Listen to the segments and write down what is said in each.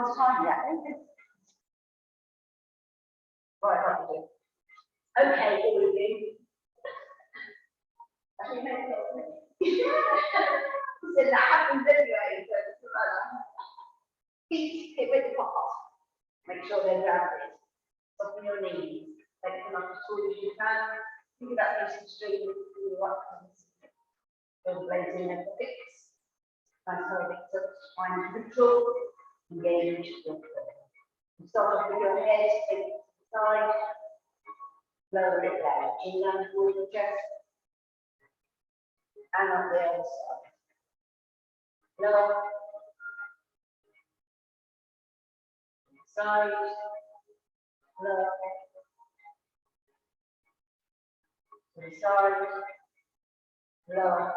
long time yet. Right, what do you do? Okay, all of you. So that happens anyway. Feet hip width apart. Make sure they're grounded. Soften your knees. Take them up as tall as you can. Think about facing straight with your upwards. Build blades in their pockets. Nice pelvic tilt, find control. Engage your foot. Start off with your head, take it to the side. Lower it down. Chin down towards your chest. And on the other side. Lower. Side. Lower. To the side. Lower.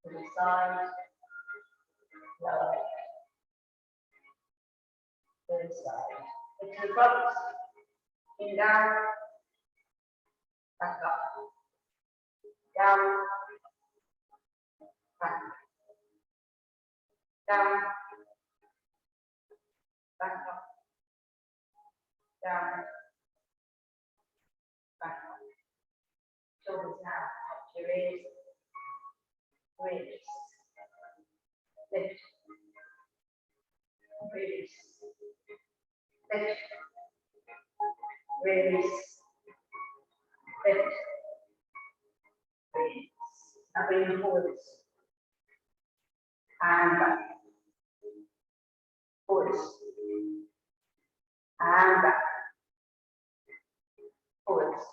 To the side. Lower. To the side. Into the front. In down. Back up. Down. Back. Down. Back up. Down. Back up. Shoulders now. Touch your ears. Release. Lift. Release. Lift. Release. Lift. Release. Now bring forwards. And back. Forwards. And back. Forwards.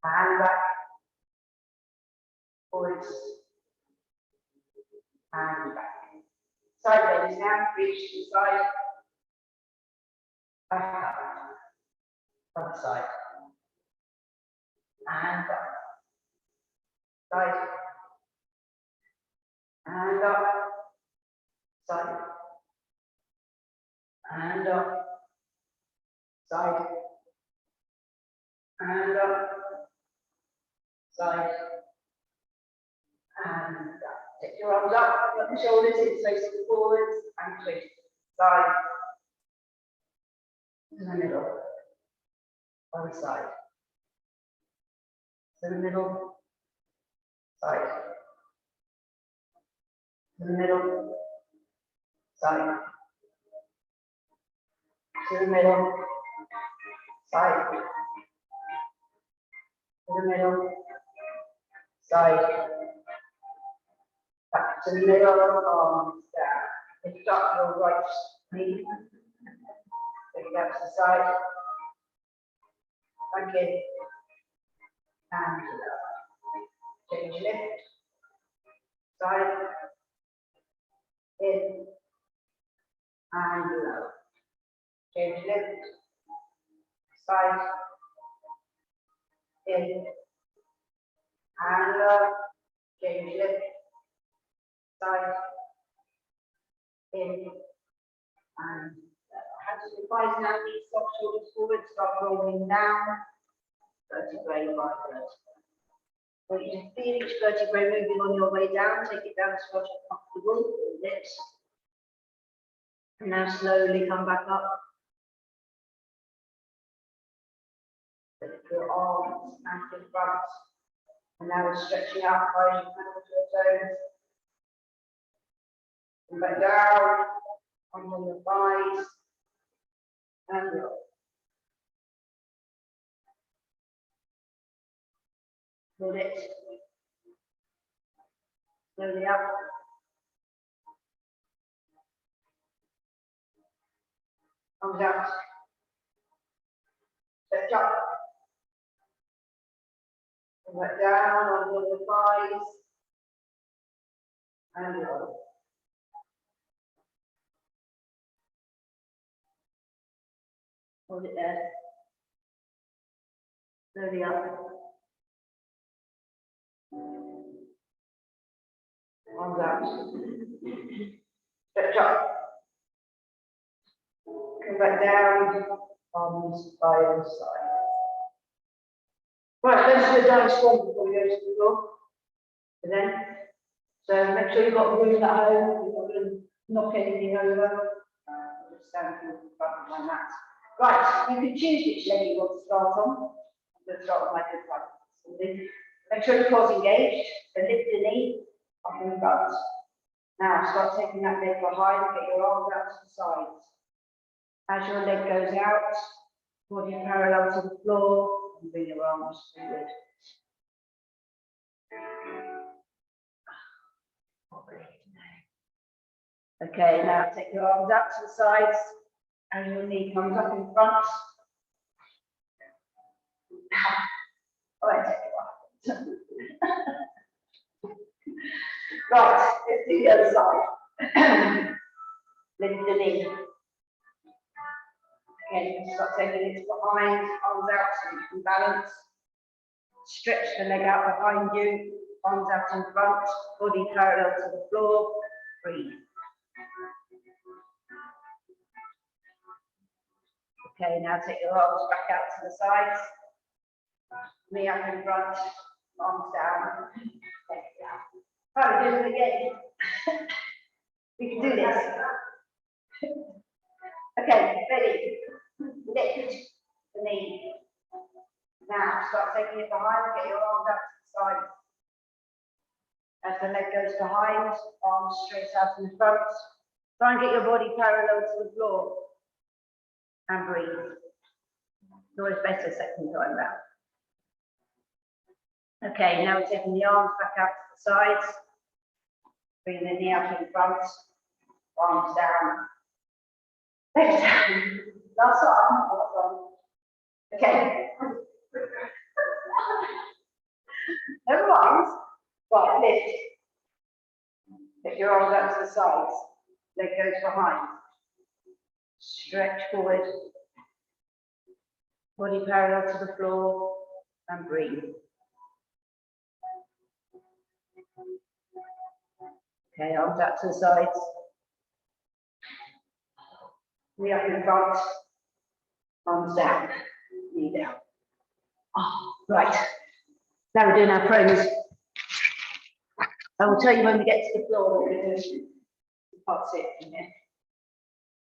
And back. Forwards. And back. Sideways now. Reach to the side. Back up. Other side. And up. Side. And up. Side. And up. Side. And up. Side. And up. Take your arms up, put the shoulders in, facing forwards and twist. Side. To the middle. Other side. To the middle. Side. To the middle. Side. To the middle. Side. To the middle. Side. Back to the middle, arms down. Lift up your right knee. Take it out to the side. Back in. And lower. Change lift. Side. In. And lower. Change lift. Side. In. And lower. Change lift. Side. In. And hands to the thighs now, knees soft, shoulders forward, start rolling down. Vertebrae by vertebrae. I want you to feel each vertebrae moving on your way down. Take it down as far as you're comfortable. Lift. And now slowly come back up. Lift your arms and to the front. And now we're stretching out high as you can onto your toes. Come back down, onto your thighs. And up. Hold it. Slowly up. Arms out. Stretch up. Come back down onto the thighs. And up. Hold it there. Slowly up. Arms out. Stretch up. Come back down. Arms by your side. Right, let's do a down squat before we go to the floor. And then So make sure you've got room at home, you're not going to knock anything over. Just stand in front of my mat. Right, you can choose which leg you want to start on. I'm going to start with my good side. Make sure the quad's engaged, so lift the knee up in front. Now start taking that leg behind, get your arms out to the sides. As your leg goes out, body parallel to the floor, and bring your arms forward. Okay, now take your arms out to the sides, and your knee comes up in front. All right, take it off. Right, let's do the other side. Lift the knee. Again, start taking it behind, arms out so you can balance. Stretch the leg out behind you, arms out in front, body parallel to the floor. Breathe. Okay, now take your arms back out to the sides. Knee up in front, arms down, legs down. Right, do it again. We can do this. Okay, ready. Lift the knee. Now start taking it behind, get your arms out to the sides. As the leg goes behind, arms straight out in front. Try and get your body parallel to the floor. And breathe. It's always better second time round. Okay, now we're taking the arms back out to the sides. Bring the knee up in front, arms down, legs down. Last arm. Okay. Never mind. Right, lift. Lift your arms out to the sides. Leg goes behind. Stretch forward. Body parallel to the floor and breathe. Okay, arms out to the sides. Knee up in front. Arms down. Knee down. Oh, right. Now we're doing our pros. I will tell you when we get to the floor what we're doing. Part sit from here.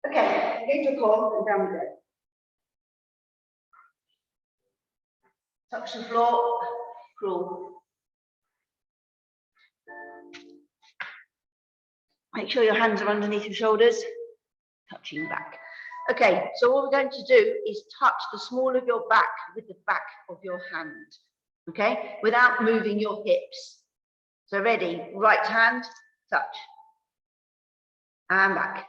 Okay, engage your core and down we go. Touch the floor, crawl. Make sure your hands are underneath your shoulders, touching back. Okay, so what we're going to do is touch the small of your back with the back of your hand, okay, without moving your hips. So ready, right hand, touch, and back.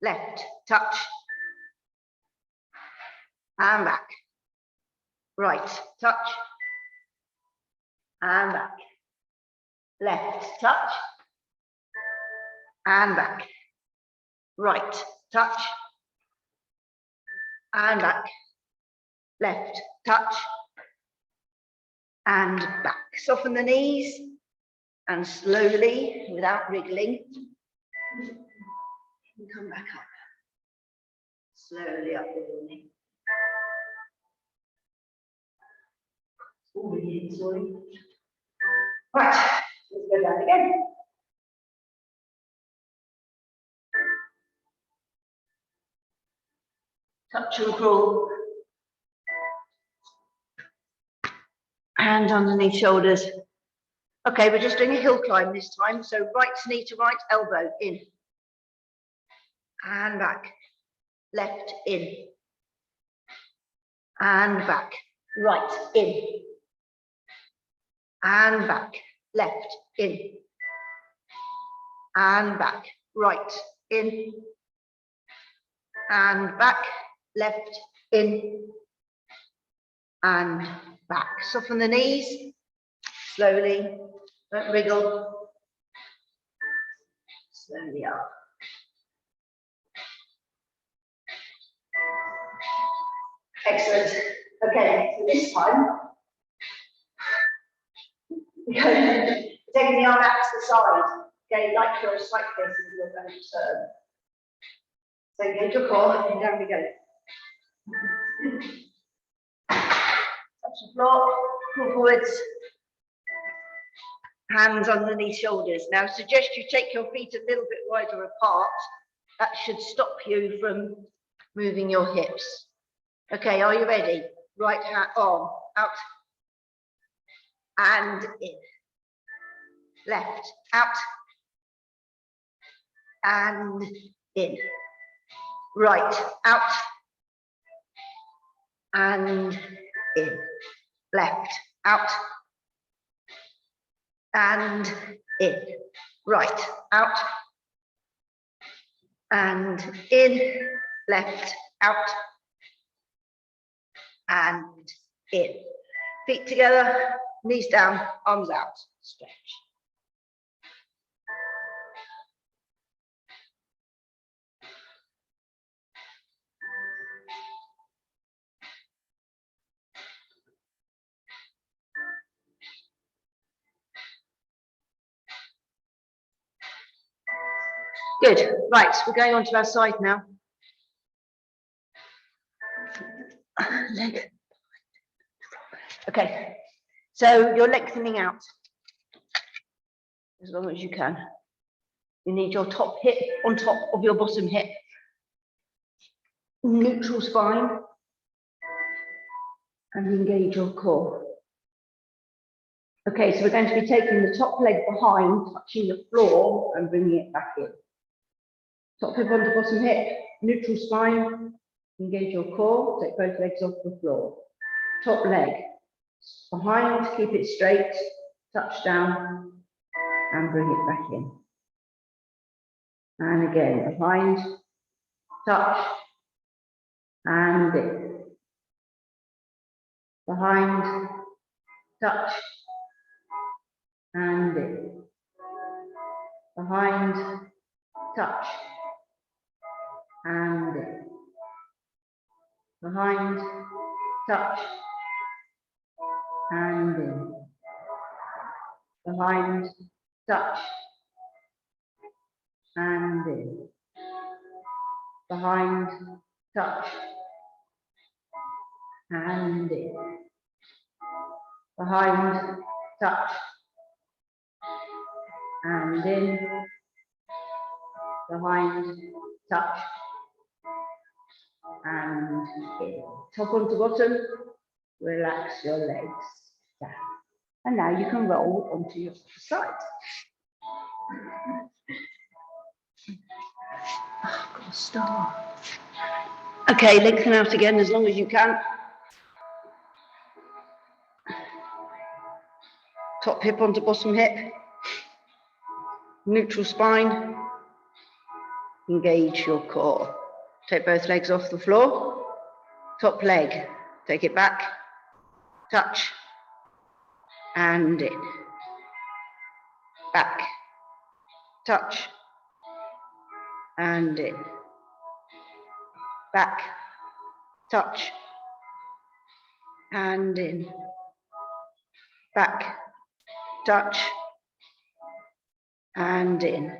Left, touch, and back. Right, touch, and back. Left, touch, and back. Right, touch, and back. Left, touch, and back. Soften the knees, and slowly, without wriggling, come back up. Slowly up with your knee. Sorry. Right, let's go down again. Touch and crawl. Hand underneath shoulders. Okay, we're just doing a hill climb this time. So right knee to right elbow in. And back. Left in. And back. Right in. And back. Left in. And back. Right in. And back. Left in. And back. Soften the knees. Slowly. Don't wriggle. Slowly up. Excellent. Okay, so this time, we're taking the arm out to the side. Okay, like you're a cyclist and you're going to turn. So engage your core and down we go. Touch the floor, pull forwards. Hands underneath shoulders. Now, I suggest you take your feet a little bit wider apart. That should stop you from moving your hips. Okay, are you ready? Right hand on, out, and in. Left, out, and in. Right, out, and in. Left, out, and in. Right, out, and in. Left, out, and in. Feet together, knees down, arms out, stretch. Good, right, we're going on to our side now. Leg. Okay, so you're lengthening out as long as you can. You need your top hip on top of your bottom hip. Neutral spine. And engage your core. Okay, so we're going to be taking the top leg behind, touching the floor and bringing it back in. Top hip onto bottom hip, neutral spine, engage your core, take both legs off the floor. Top leg behind, keep it straight, touch down and bring it back in. And again, behind, touch and in. Behind, touch and in. Behind, touch and in. Behind, touch and in. Behind, touch and in. Behind, touch and in. Behind, touch and in. Behind, touch and in. Top onto bottom, relax your legs down. And now you can roll onto your side. Oh, I've got a star. Okay, lengthen out again as long as you can. Top hip onto bottom hip. Neutral spine. Engage your core. Take both legs off the floor. Top leg, take it back. Touch. And in. Back. Touch. And in. Back. Touch. And in. Back. Touch. And in.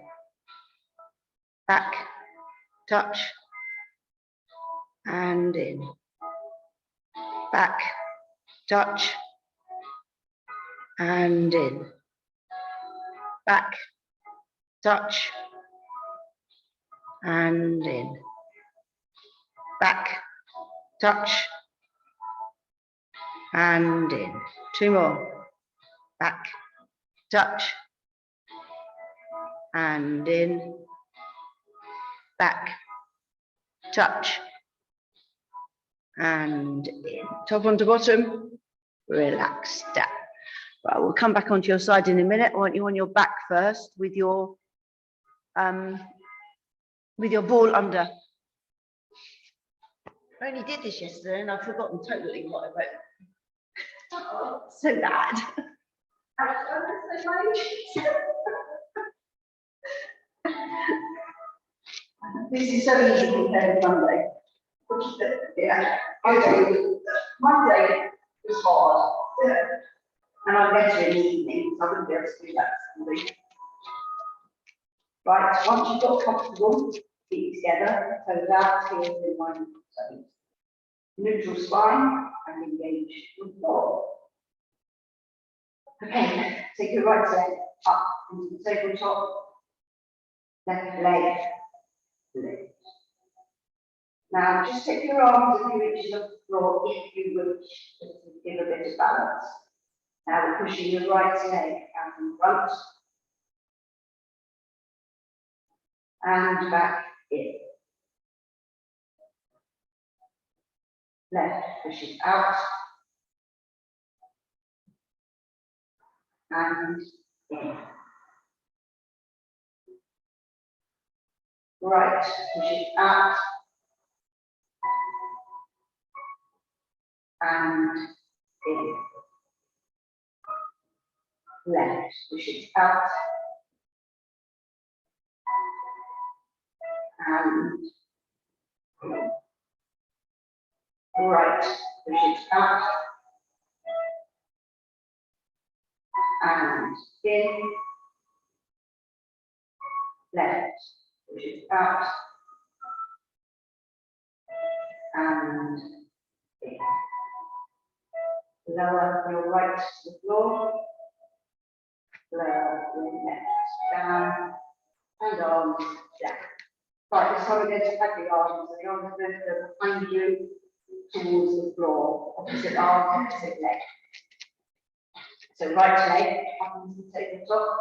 Back. Touch. And in. Back. Touch. And in. Back. Touch. And in. Back. Touch. And in. Two more. Back. Touch. And in. Back. Touch. And in. Top onto bottom. Relax down. Right, we'll come back onto your side in a minute. I want you on your back first with your ball under. I only did this yesterday and I've forgotten totally what I wrote. So bad. This is so easy compared to Monday. Yeah, Monday was hard. Yeah. And I'm better in the evening, so I wouldn't be able to do that today. Right, once you've got comfortable, feet together, toes out, heels in line with toes. Neutral spine and engage your core. Okay, take your right leg up into the tabletop, left leg lift. Now just take your arms a few inches off the floor if you wish, just to give a bit of balance. Now we're pushing your right leg out in front and back in. Left pushes out and in. Right pushes out and in. Left pushes out and in. Right pushes out and in. Left pushes out and in. Lower your right to the floor, lower your left down, and arms down. Right, this time we're going to have the arms, so the arms are going to go behind you towards the floor, opposite arm, opposite leg. So right leg up into the tabletop,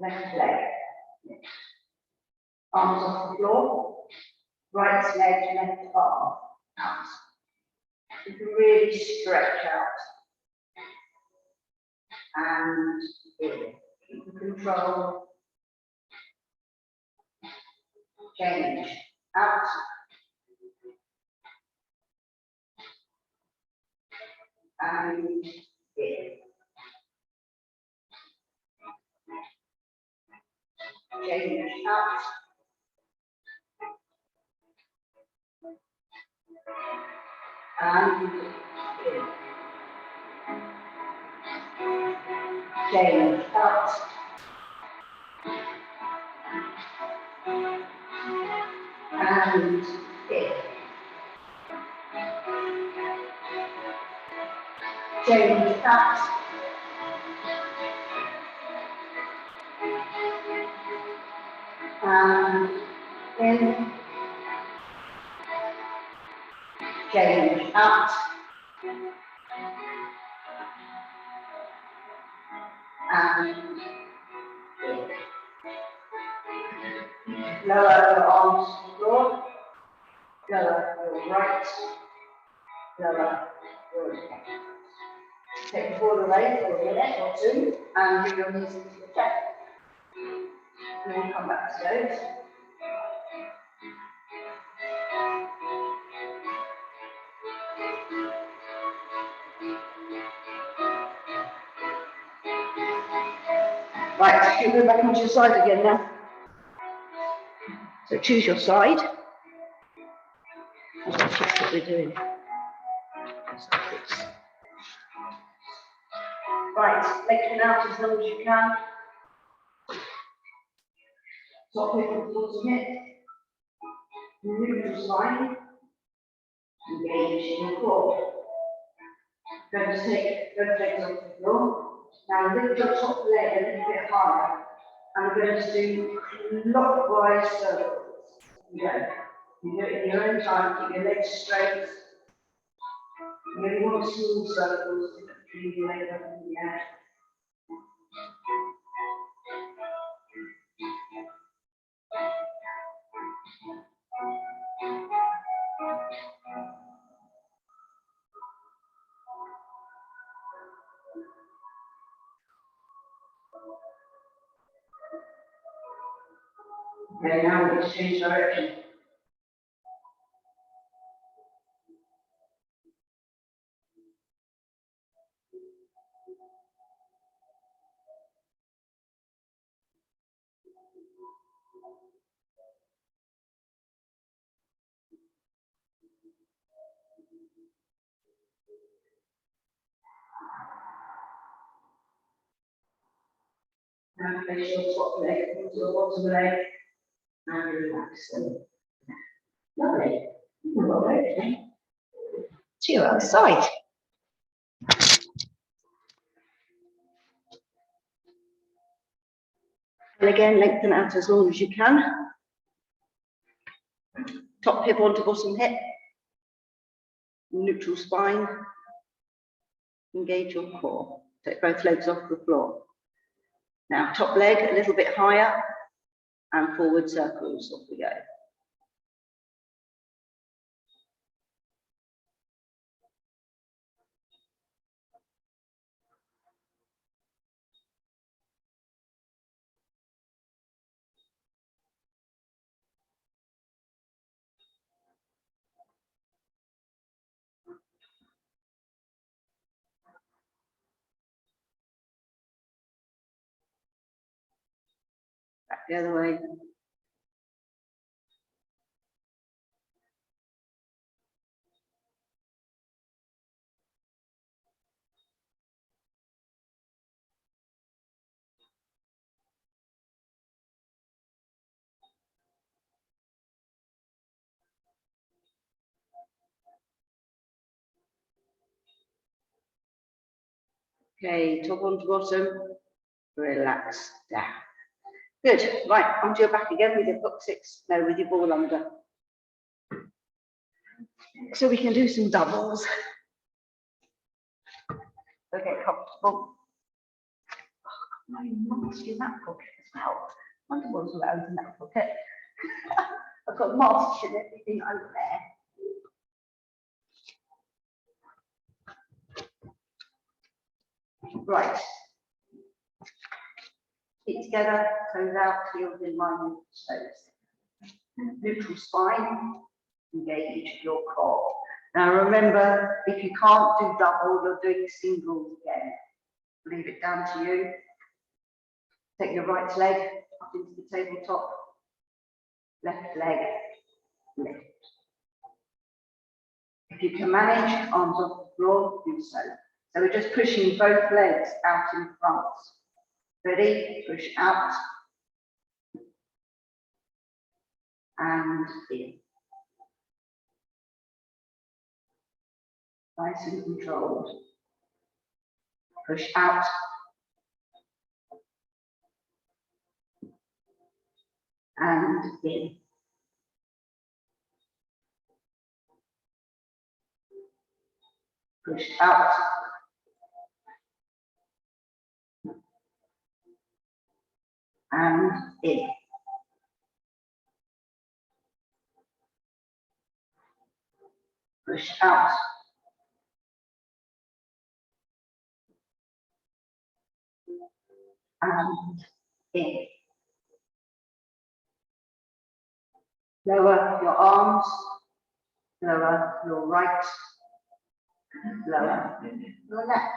left leg. Arms off the floor, right leg, left arm out. You can really stretch out. And in. Keep the control. Change out. And in. Change out. And in. Change out. And in. Change out. And in. Change out. And in. Lower your arms to the floor. Lower your right. Lower your left. Take the ball away for a minute or two and bring your knees into the chest. And then come back to those. Right, you go back onto your side again now. So choose your side. That's what we're doing. Right, lengthen out as long as you can. Top hip and bottom hip. Neutral spine. Engage in your core. Going to take both legs off the floor. Now lift your top leg a little bit higher. And we're going to do clockwise circles. You do it in your own time, keep your legs straight. You only want small circles to keep your leg up in the air. Okay, now we're going to change direction. And place your top leg into your bottom leg and relax them. Lovely. Well, okay. To your other side. And again, lengthen out as long as you can. Top hip onto bottom hip. Neutral spine. Engage your core. Take both legs off the floor. Now, top leg a little bit higher and forward circles. Off we go. Back the other way. Okay, top onto bottom, relax down. Good, right, onto your back again with your foot six, no, with your ball under. So we can do some doubles. So get comfortable. Oh, nasty in that pocket as well. I wonder what's allowed in that pocket. I've got masks and everything over there. Right. Feet together, toes out, heels in line with toes. Neutral spine, engage your core. Now remember, if you can't do double, you're doing singles again. Leave it down to you. Take your right leg up into the tabletop, left leg, lift. If you can manage, arms off the floor, do so. So we're just pushing both legs out in front. Ready? Push out and in. Nice and controlled. Push out and in. Push out and in. Push out and in. Lower your arms, lower your right, lower your left.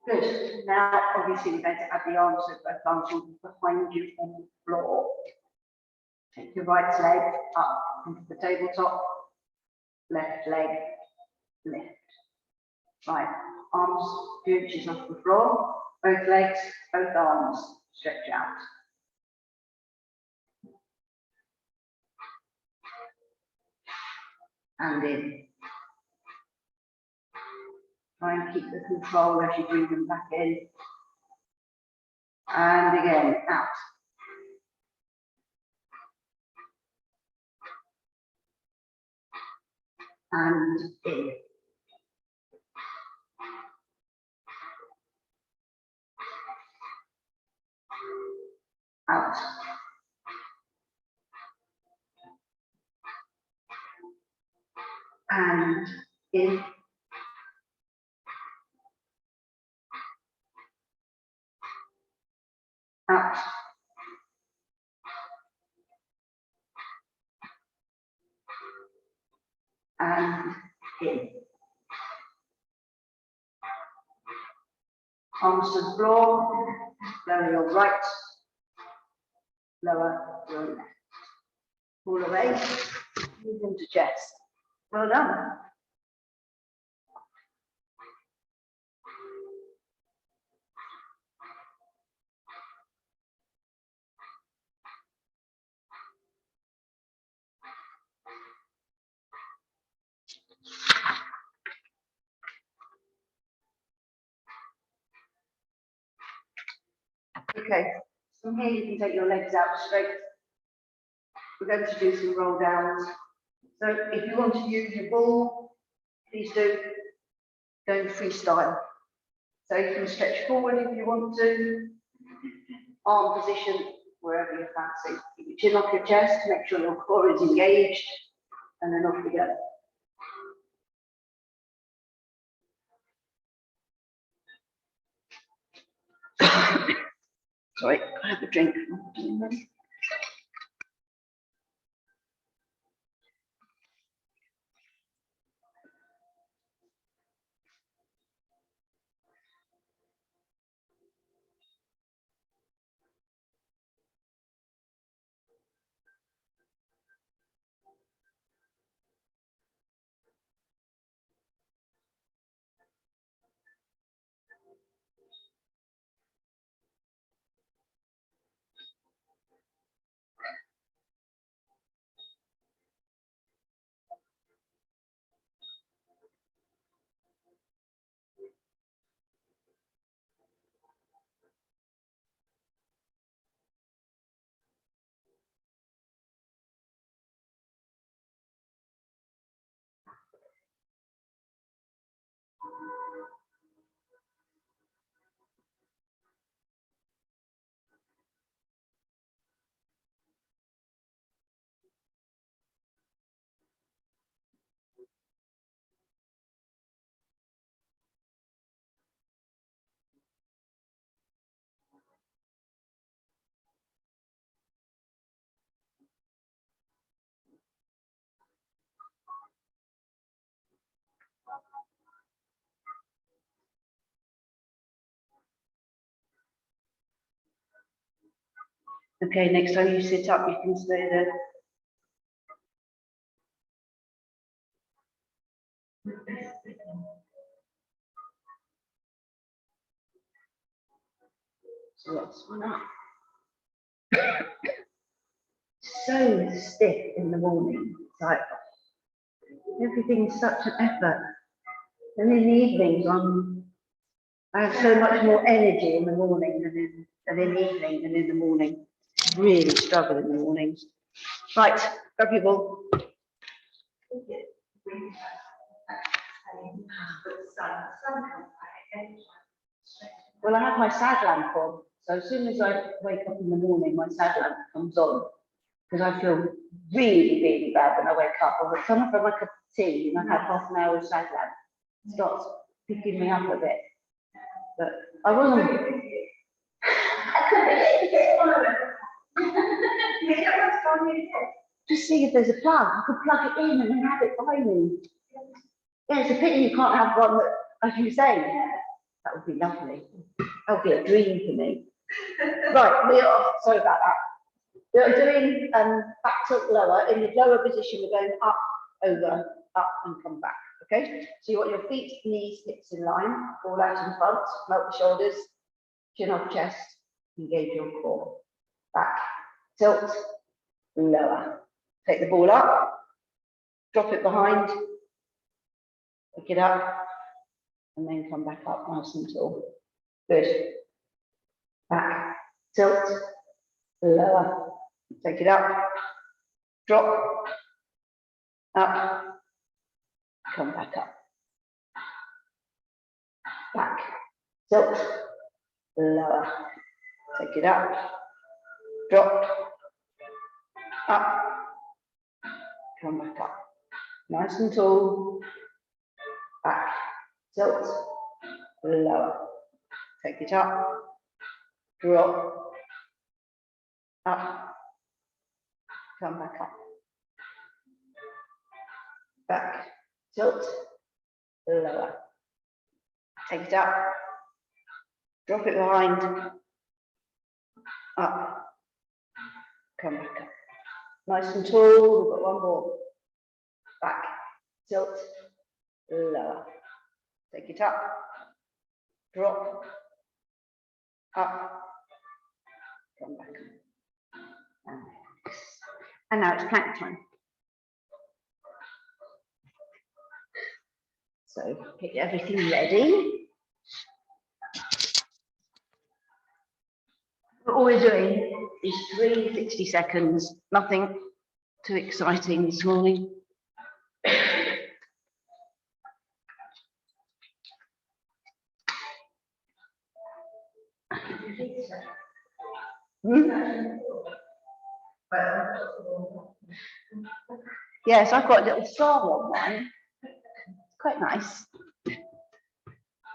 Good. Now, obviously, we're going to add the arms, so both arms will be behind you on the floor. Take your right leg up into the tabletop, left leg lift. Right, arms 2 inches off the floor, both legs, both arms stretch out. And in. Try and keep the control as you bring them back in. And again, out. And in. Out. And in. Out. And in. Arms to the floor, lower your right, lower your left. Pull away, move into chest. Well done. Okay, From here, you can take your legs out straight. We're going to do some roll downs. So if you want to use your ball, please do. Going freestyle. So you can stretch forward if you want to. Arm position, wherever you fancy. Keep your chin off your chest, make sure your core is engaged, and then off we go. Sorry, I have a drink. Okay, next time you sit up, you can stay there. So that's one up. So stiff in the morning. It's like everything's such an effort. And in the evenings, I have so much more energy in the morning than in the evening and in the morning. Really struggle in the mornings. Right, grab your ball. Well, I have my sad lamp on, so as soon as I wake up in the morning, my sad lamp comes on, because I feel really, really bad when I wake up. I'll come up for my cup of tea, and I've had half an hour of sad lamp. It starts picking me up a bit, but I wasn't. Just see if there's a plug. I could plug it in and then have it by me. Yeah, it's a pity you can't have one that, as you say, that would be lovely. That would be a dream for me. Right, we are, sorry about that. We are doing back tilt lower. In the lower position, we're going up, over, up, and come back. Okay? So you want your feet, knees, hips in line, all out in front, melt the shoulders, chin off chest, engage your core. Back, tilt, lower. Take the ball up, drop it behind, pick it up, and then come back up nice and tall. Good. Back, tilt, lower. Take it up, drop, up, come back up. Back, tilt, lower. Take it up, drop, up, come back up. Nice and tall. Back, tilt, lower. Take it up, drop, up, come back up. Back, tilt, lower. Take it up, drop it behind, up, come back up. Nice and tall, we've got one more. Back, tilt, lower. Take it up, drop, up, come back up. And now it's plank time. So get everything ready. Put all all we're doing is 60 seconds, nothing too exciting this morning. Yes, I've got a little star on mine. It's quite nice.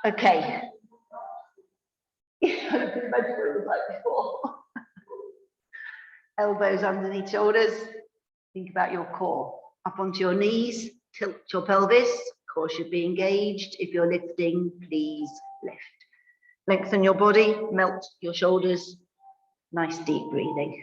Okay. Elbows underneath shoulders. Think about your core. Up onto your knees, tilt your pelvis. Core should be engaged. If you're lifting, please lift. Lengthen your body, melt your shoulders. Nice deep breathing.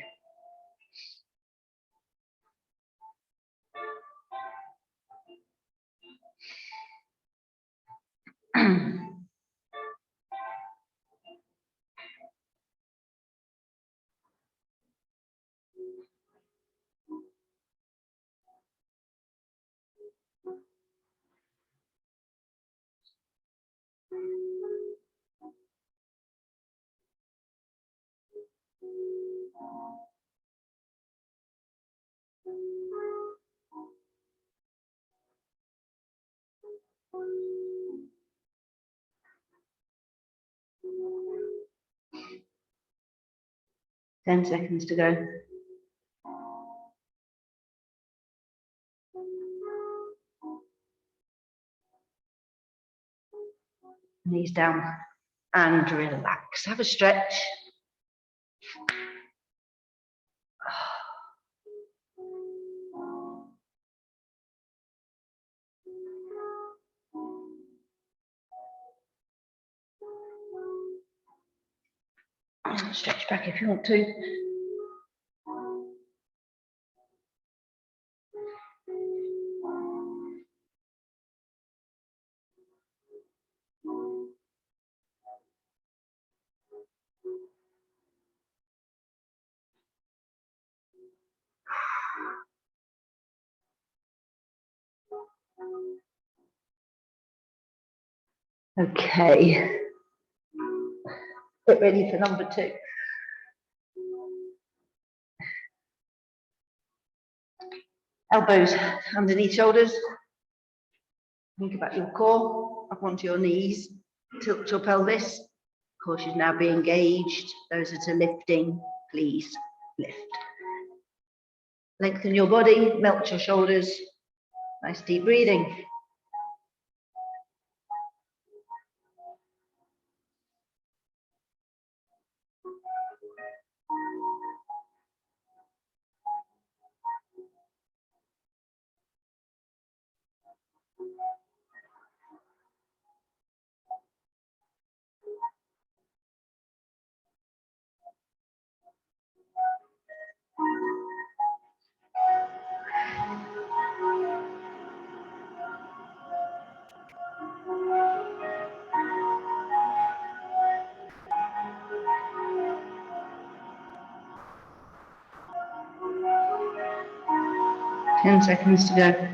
Ten seconds to go. Knees down and relax. Have a stretch. Stretch back if you want to. Okay. Get ready for number 2. Elbows underneath shoulders. Think about your core, up onto your knees. Tilt your pelvis. Core should now be engaged. Those that are lifting, please lift. Lengthen your body, melt your shoulders. Nice deep breathing. Ten seconds to go.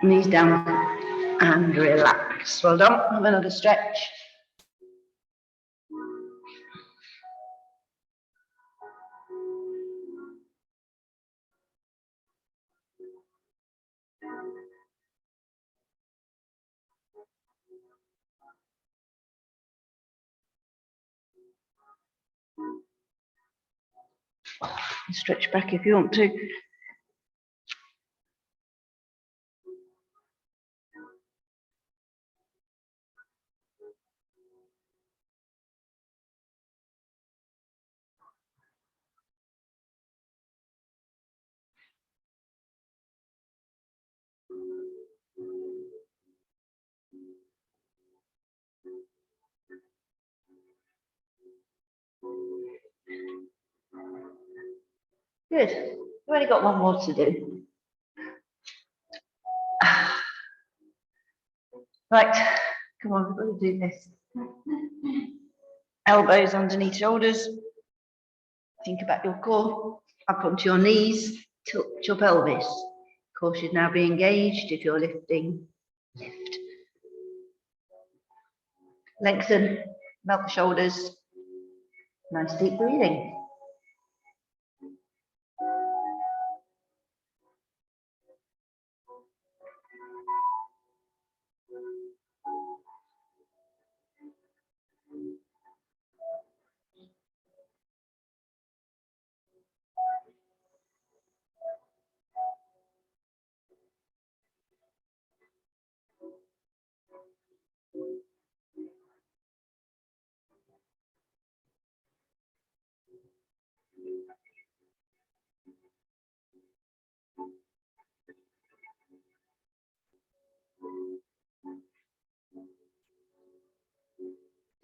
Knees down and relax. Well done. Have another stretch. Stretch back if you want to. Good. We've only got one more to do. Right, come on, we've got to do this. Elbows underneath shoulders. Think about your core. Up onto your knees. Tilt your pelvis. Core should now be engaged. If you're lifting, lift. Lengthen, melt the shoulders. Nice deep breathing.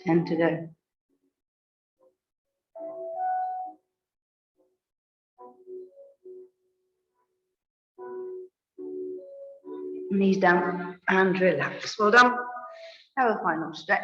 Ten to go. Knees down and relax. Well done. Have a final stretch.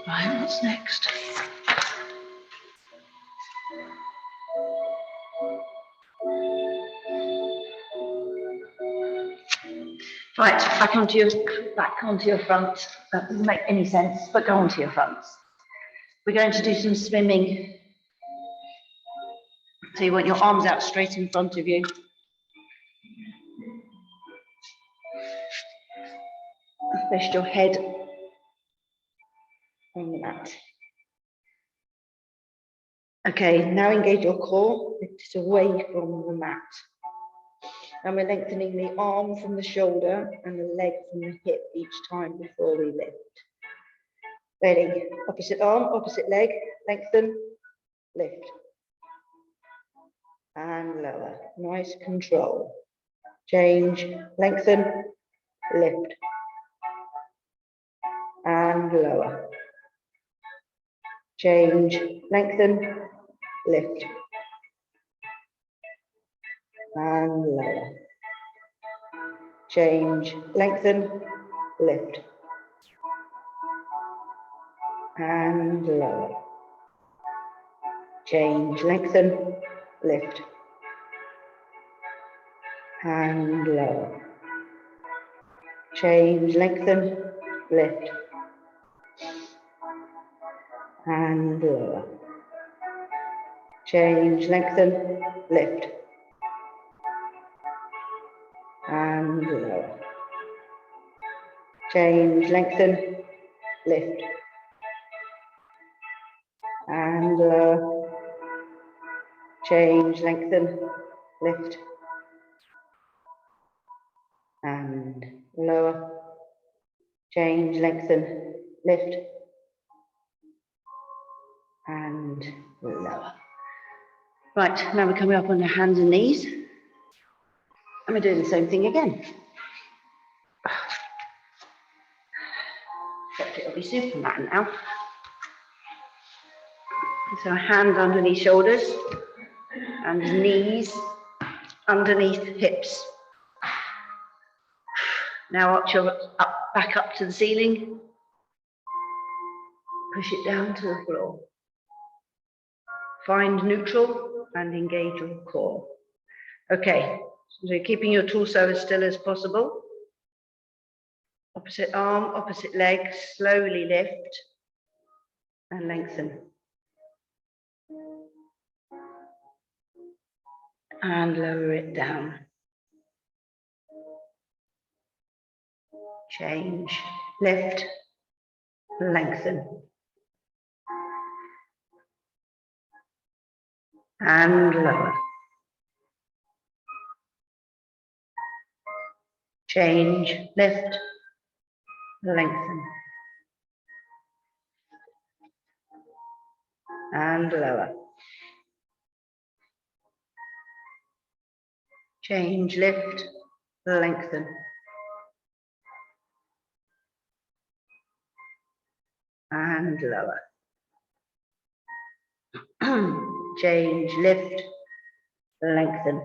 Right, what's next? Right, back onto your front. That doesn't make any sense, but go onto your fronts. We're going to do some swimming. So you want your arms out straight in front of you. Rest your head on the mat. Okay, now engage your core, lift it away from the mat. And we're lengthening the arm from the shoulder and the leg from the hip each time before we lift. Ready, opposite arm, opposite leg, lengthen, lift. And lower, nice control. Change, lengthen, lift. And lower. Change, lengthen, lift. And lower. Change, lengthen, lift. And lower. Change, lengthen, lift. And lower. Change, lengthen, lift. And lower. Change, lengthen, lift. And lower. Change, lengthen, lift. And lower. Change, lengthen, lift. And lower. Change, lengthen, lift. And lower. Right, now we're coming up on the hands and knees. And we're doing the same thing again. Except it'll be Superman now. So hand underneath shoulders and knees underneath hips. Now arch your back up to the ceiling. Push it down to the floor. Find neutral and engage your core. Okay, so you're keeping your torso as still as possible. Opposite arm, opposite leg, slowly lift and lengthen. And lower it down. Change, lift, lengthen. And lower. Change, lift, lengthen. And lower. Change, lift, lengthen. And lower. Change, lift, lengthen.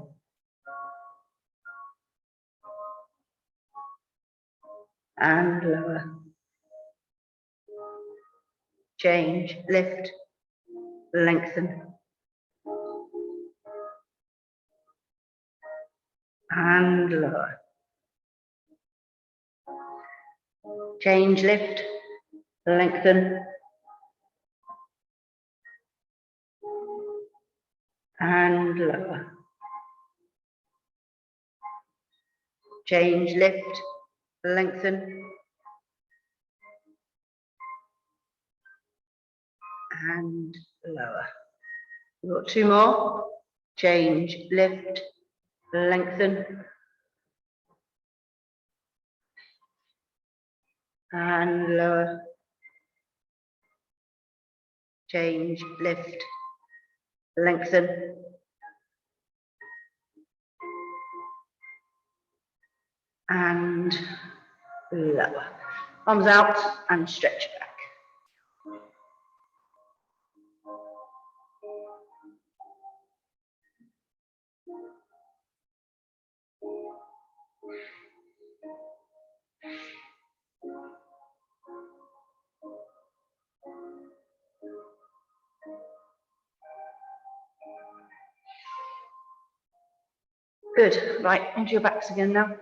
And lower. Change, lift, lengthen. And lower. Change, lift, lengthen. And lower. Change, lift, lengthen. And lower. We've got two more. Change, lift, lengthen. And lower. Change, lift, lengthen. And lower. Arms out and stretch back. Good. Right, onto your backs again now.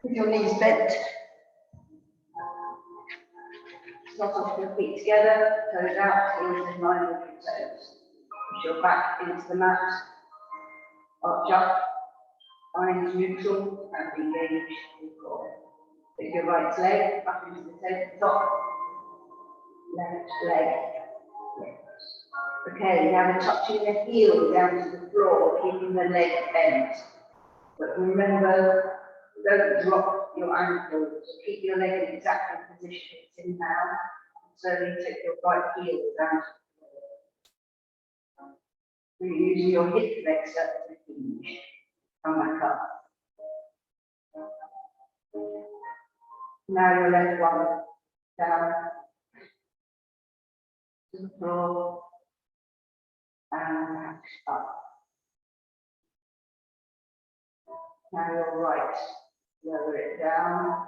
With your knees bent. Start off your feet together, toes out, heels in line with your toes. Push your back into the mat. Arch up. Find neutral and engage your core. Take your right leg up into the tabletop. Left leg lift. Okay, now we're touching the heel down to the floor, keeping the leg bent. But remember, don't drop your ankles. Keep your leg in exactly the position it's in now. Slowly take your right heel down to the floor. You're using your hip flexor to hinge. Come back up. Now your left one down to the floor and back up. Now your right, lower it down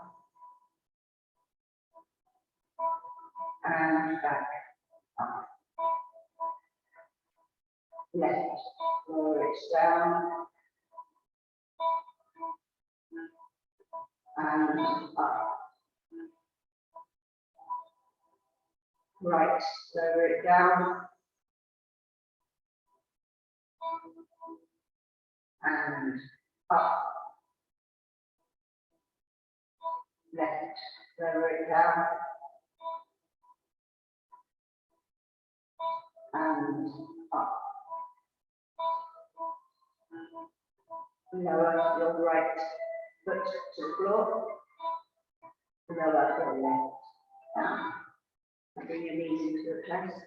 and back up. Left, lower it down and up. Right, lower it down and up. Left, lower it down and up. Lower your right foot to the floor. Lower your left down. And bring your knees into the chest.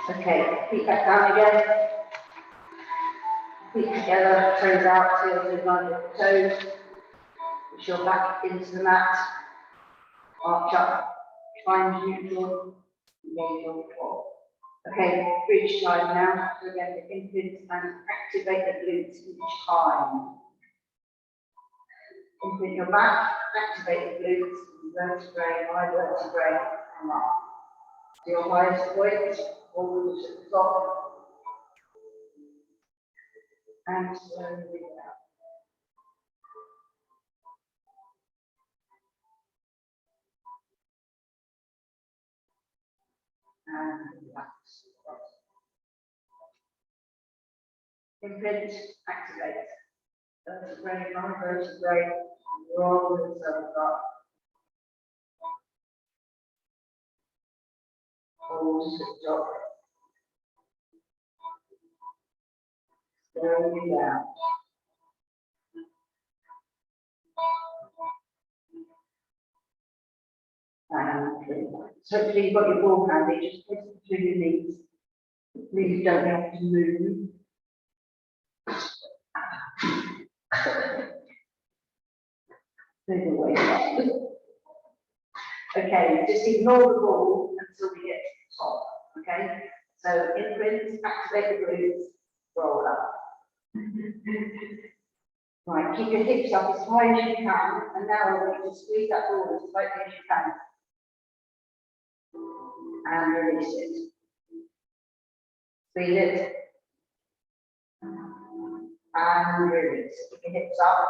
Okay, feet back down again. Feet together, toes out, heels in line with the toes. Push your back into the mat. Arch up. Find neutral. Engage your core. Okay, bridge time now. So again, the infant and activate the glutes each time. Infant your back, activate the glutes, vertebrae, high vertebrae, come up. To your highest point, hold to the top. And slowly down. And relax. Infant, activate. Vertebrae, non-vertebrae, roll themselves up. Hold the top. Slowly down. So hopefully you've got your ball handy, just place it between your knees. Please don't have to move. Move away. Okay, just ignore the ball until we get to the top. Okay, so imprint, activate the glutes, roll up. Right, keep your hips up as high as you can, and now I want you to squeeze that ball as tightly as you can. And release it. Squeeze it. And release. Keep your hips up.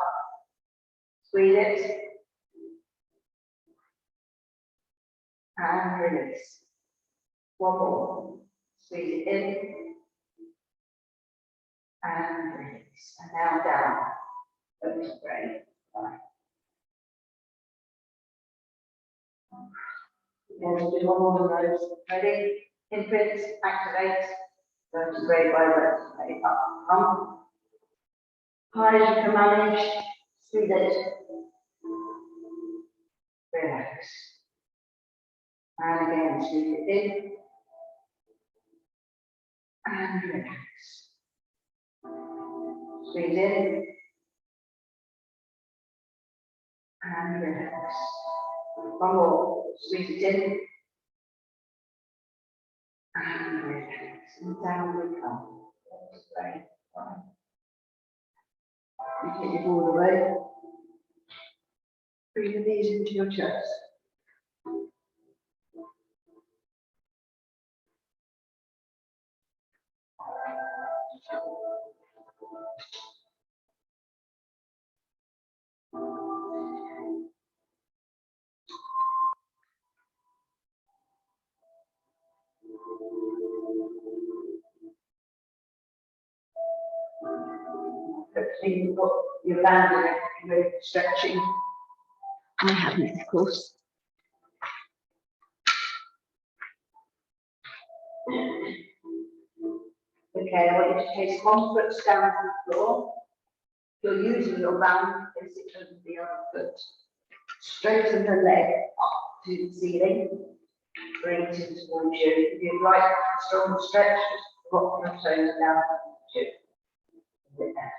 Squeeze it. And release. One more. Squeeze it in. And release. And now down. That's great. Right. We'll do one more of those. Ready? Imprint, activate. Vertebrae by vertebrae. Up. High as you can manage. Squeeze it. Relax. And again, squeeze it in. And relax. Squeeze in. And relax. One more. Squeeze it in. And relax. And down we come. That's great. Right. You take your ball away. Bring the knees into your chest. Hopefully you've got your landing and stretching. I haven't, of course. Okay, I want you to place one foot down on the floor. If you're using your band, place it under the other foot. Straighten the leg up to the ceiling. Bring it in towards you. If you'd like a strong stretch, just rock your toes down towards you. With that.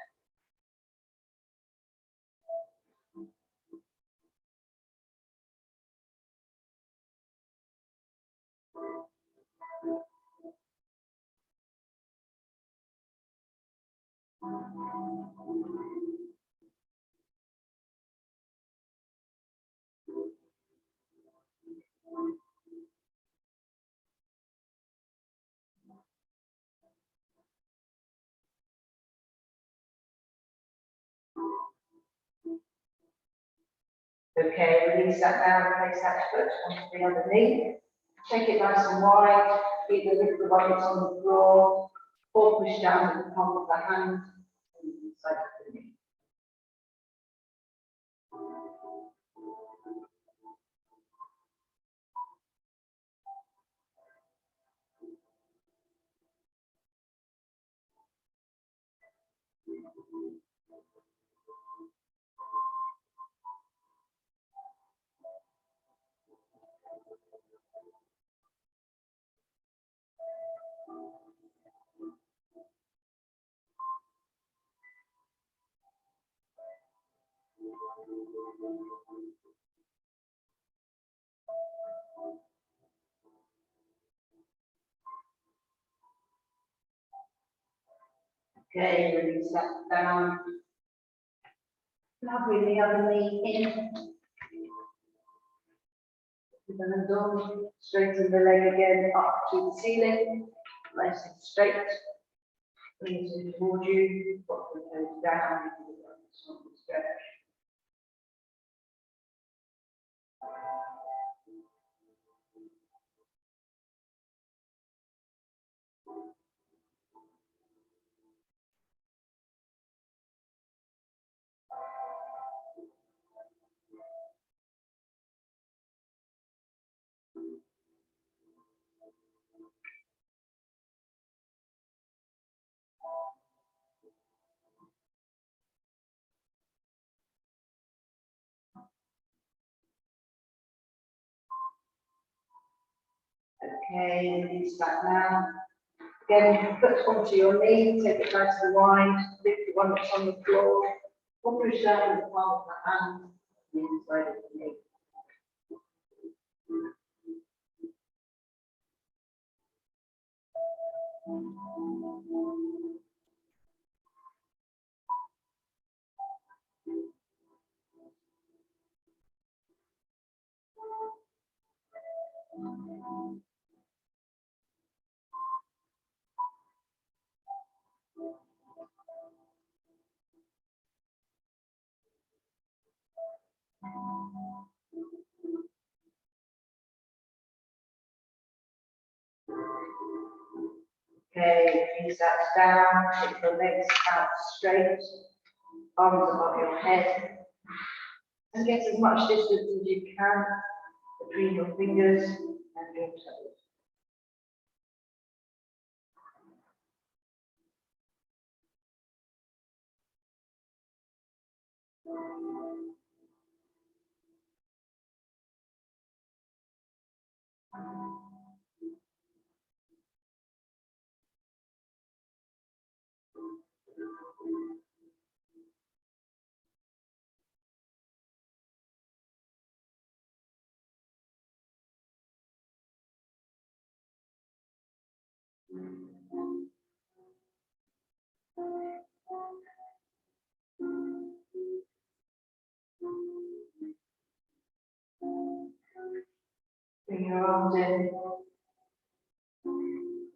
Okay, release that down, place that foot onto the other knee. Take it nice and wide, keep the little weights on the floor, or push down with the palm of the hand inside of the knee. Okay, release that down. Now bring the other knee in. We're going to straighten the leg again up to the ceiling. Nice and straight. Bring it in towards you. Put the toes down. Stretch. Okay, release that now. Again, put onto your knee, take it nice and wide, lift the one that's on the floor, push down the palm of the hand, the inside of the knee. Okay, knees down, take your legs out straight, arms above your head, and get as much distance as you can between your fingers and your toes. Bring your arms in,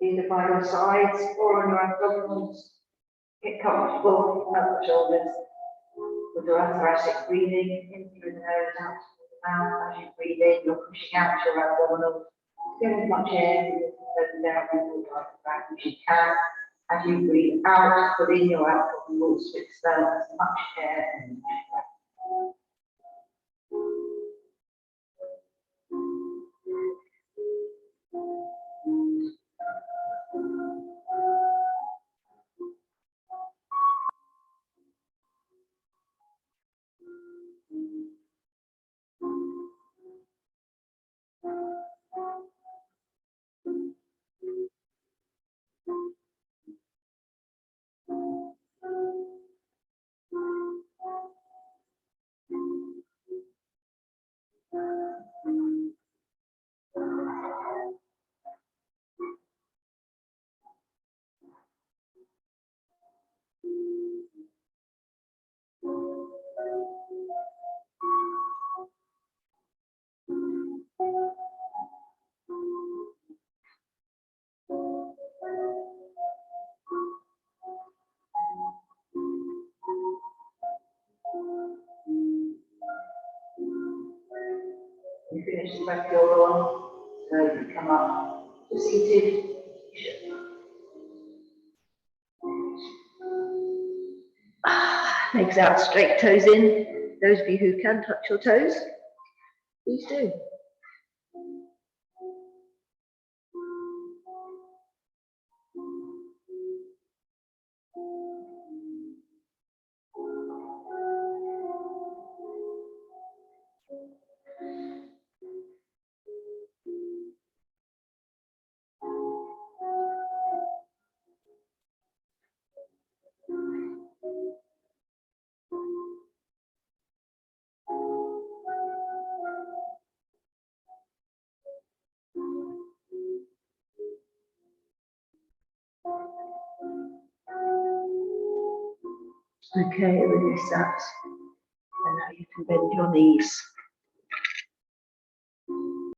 either by your sides or on your abdominals. Get comfortable at the shoulders with your thoracic breathing in through the nose, out through the mouth. As you breathe in, you're pushing out your abdominals. Get as much air open down your back as you can. As you breathe out, put in your abdominals to expel as much air as you can. You finish the breath you're on, so you come up to seated. Legs out straight, toes in. Those of you who can touch your toes, please do. Okay, release that. And now you can bend your knees.